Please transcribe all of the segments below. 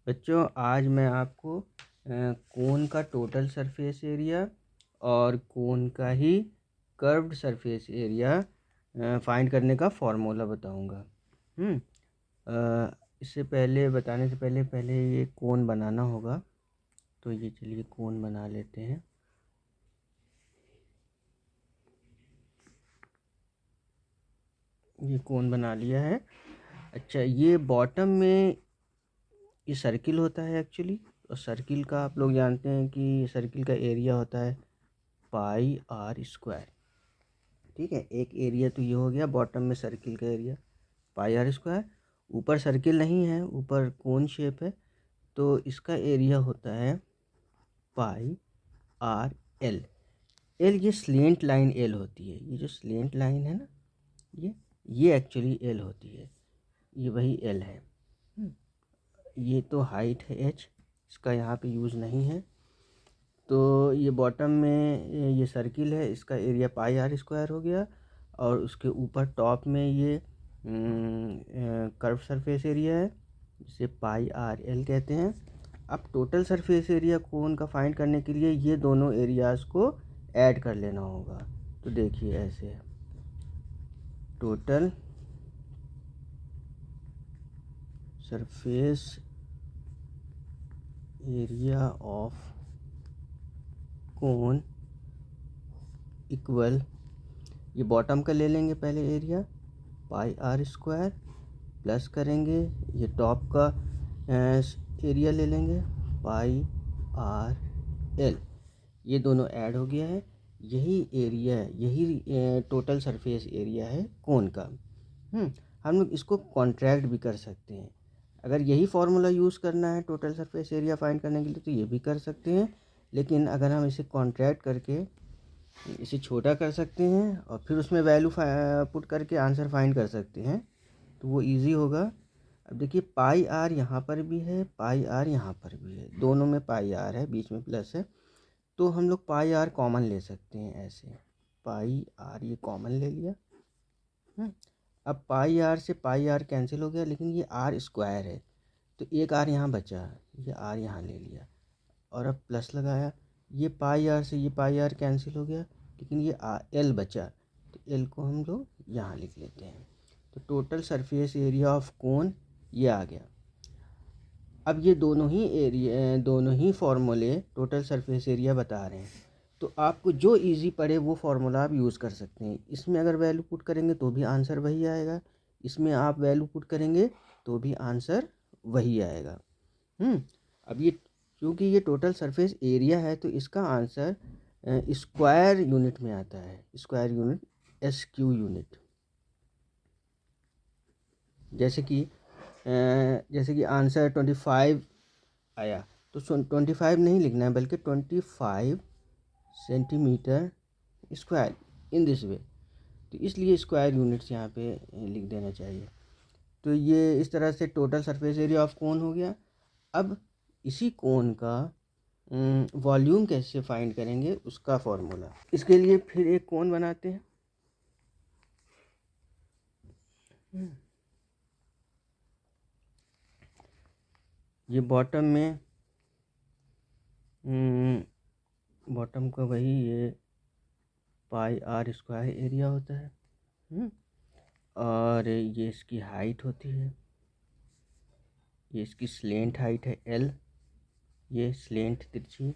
बच्चों आज मैं आपको कोन का टोटल सरफेस एरिया और कोन का ही कर्व्ड सरफेस एरिया फाइंड करने का फॉर्मूला बताऊंगा। इससे पहले बताने से पहले ये कोन बनाना होगा। तो ये चलिए कोन बना लेते हैं। ये कोन बना लिया है। अच्छा, ये बॉटम में ये सर्किल होता है एक्चुअली। और सर्किल का आप लोग जानते हैं कि सर्किल का एरिया होता है पाई आर स्क्वायर। ठीक है, एक एरिया तो ये हो गया बॉटम में सर्किल का एरिया पाई आर स्क्वायर। ऊपर सर्किल नहीं है, ऊपर कोन शेप है, तो इसका एरिया होता है पाई आर एल। एल ये स्लेंट लाइन एल होती है। ये जो स्लेंट लाइन है ना, ये एक्चुअली एल होती है। ये वही एल है। ये तो हाइट है एच, इसका यहाँ पे यूज़ नहीं है। तो ये बॉटम में ये सर्किल है, इसका एरिया पाई आर स्क्वायर हो गया। और उसके ऊपर टॉप में ये कर्व सरफेस एरिया है, जिसे पाई आर एल कहते हैं। अब टोटल सरफेस एरिया कोन का फाइंड करने के लिए ये दोनों एरियाज़ को ऐड कर लेना होगा। तो देखिए ऐसे है, total surface area of cone equal, ये बॉटम का ले लेंगे पहले area pi r square, plus करेंगे ये टॉप का एरिया ले लेंगे पाई आर एल। ये दोनों ऐड हो गया है। यही एरिया है, यही टोटल सरफेस एरिया है कोन का। हम लोग इसको कॉन्ट्रैक्ट भी कर सकते हैं। अगर यही फार्मूला यूज़ करना है टोटल सरफेस एरिया फाइंड करने के लिए तो ये भी कर सकते हैं। लेकिन अगर हम इसे कॉन्ट्रैक्ट करके इसे छोटा कर सकते हैं और फिर उसमें वैल्यू पुट करके आंसर फाइंड कर सकते हैं, तो वो इजी होगा। अब देखिए पाई आर यहाँ पर भी है, पाई आर यहाँ पर भी है, दोनों में पाई आर है, बीच में प्लस है। तो हम लोग पाई आर कॉमन ले सकते हैं ऐसे, पाई आर ये कॉमन ले लिया। अब पाई आर से पाई आर कैंसिल हो गया, लेकिन ये आर स्क्वायर है तो एक आर यहाँ बचा, ये आर यहाँ ले लिया और अब प्लस लगाया। ये पाई आर से ये पाई आर कैंसिल हो गया, लेकिन ये एल बचा, तो एल को हम लोग यहाँ लिख लेते हैं। तो टोटल सरफेस एरिया ऑफ कोन ये आ गया। अब ये दोनों ही फॉर्मूले टोटल सरफेस एरिया बता रहे हैं, तो आपको जो इजी पड़े वो फार्मूला आप यूज़ कर सकते हैं। इसमें अगर वैल्यू पुट करेंगे तो भी आंसर वही आएगा, इसमें आप वैल्यू पुट करेंगे तो भी आंसर वही आएगा। अब ये क्योंकि ये टोटल सरफेस एरिया है तो इसका आंसर स्क्वायर यूनिट में आता है, square unit, S Q unit. जैसे कि आंसर 25 आया तो 25 नहीं लिखना है, बल्कि 25 centimetre square in this way. तो इसलिए स्क्वायर यूनिट्स यहाँ पे लिख देना चाहिए। तो ये इस तरह से टोटल सरफेस एरिया ऑफ कोन हो गया। अब इसी कोन का वॉल्यूम कैसे फाइंड करेंगे उसका फॉर्मूला। इसके लिए फिर एक कोन बनाते हैं। ये बॉटम में बॉटम का वही ये पाई आर स्क्वायर एरिया होता है। और ये इसकी हाइट होती है, ये इसकी स्लेंट हाइट है एल, ये स्लेंट तिरछी।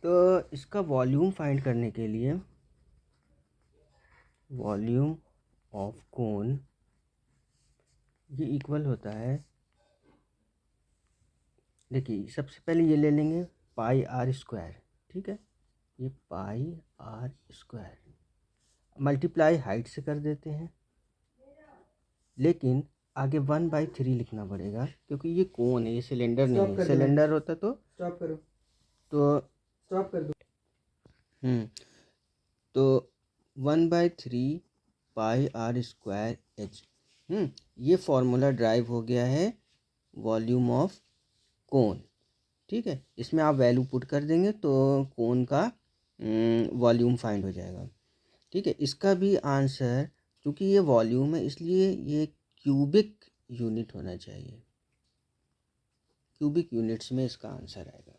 तो इसका वॉल्यूम फाइंड करने के लिए वॉल्यूम ऑफ कोन ये इक्वल होता है, देखिए सबसे पहले ये ले लेंगे पाई आर स्क्वायर। ठीक है, ये पाई आर स्क्वायर मल्टीप्लाई हाइट से कर देते हैं, लेकिन आगे 1/3 लिखना पड़ेगा क्योंकि ये कोन है, ये सिलेंडर नहीं है। सिलेंडर होता तो स्टॉप करो, तो स्टॉप कर दो। तो 1/3 पाई आर स्क्वायर एच। ये फॉर्मूला ड्राइव हो गया है वॉल्यूम ऑफ कोन। ठीक है, इसमें आप वैल्यू पुट कर देंगे तो कोन का वॉल्यूम फाइंड हो जाएगा। ठीक है, इसका भी आंसर, क्योंकि ये वॉल्यूम है इसलिए ये क्यूबिक यूनिट होना चाहिए। क्यूबिक यूनिट्स में इसका आंसर आएगा।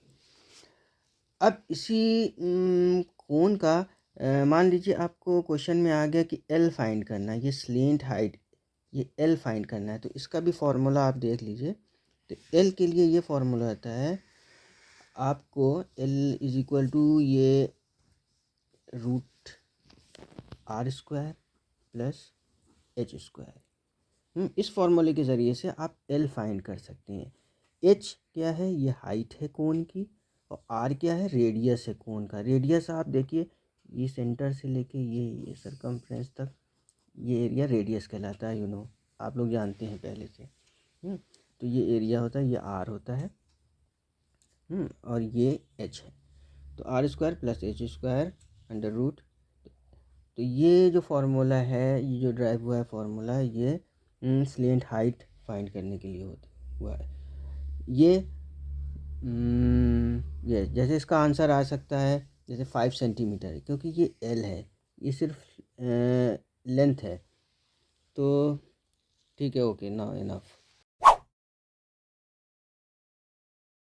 अब इसी कोण का मान लीजिए आपको क्वेश्चन में आ गया कि एल फाइंड करना है, ये स्लेंट हाइट, ये एल फाइंड करना है, तो इसका भी फार्मूला आप देख लीजिए। तो एल के लिए ये फार्मूला होता है आपको एल इज इक्वल टू ये root r square plus h square. इस फार्मूले के ज़रिए से आप एल फाइंड कर सकते हैं। एच क्या है, ये हाइट है कोन की, और आर क्या है, रेडियस है कोन का। रेडियस आप देखिए, ये सेंटर से लेके ये सरकमफ्रेंस तक ये एरिया रेडियस कहलाता है, आप लोग जानते हैं पहले से। तो ये एरिया होता है, ये आर होता है, और ये एच है। तो r square plus h square under root. तो ये जो फार्मूला है, ये जो ड्राइव हुआ है फार्मूला, ये स्लेंट हाइट फाइंड करने के लिए हुआ है। ये जैसे इसका आंसर आ सकता है जैसे 5 सेंटीमीटर है, क्योंकि ये एल है, ये सिर्फ लेंथ है। तो ठीक है, ओके, नाउ इनफ।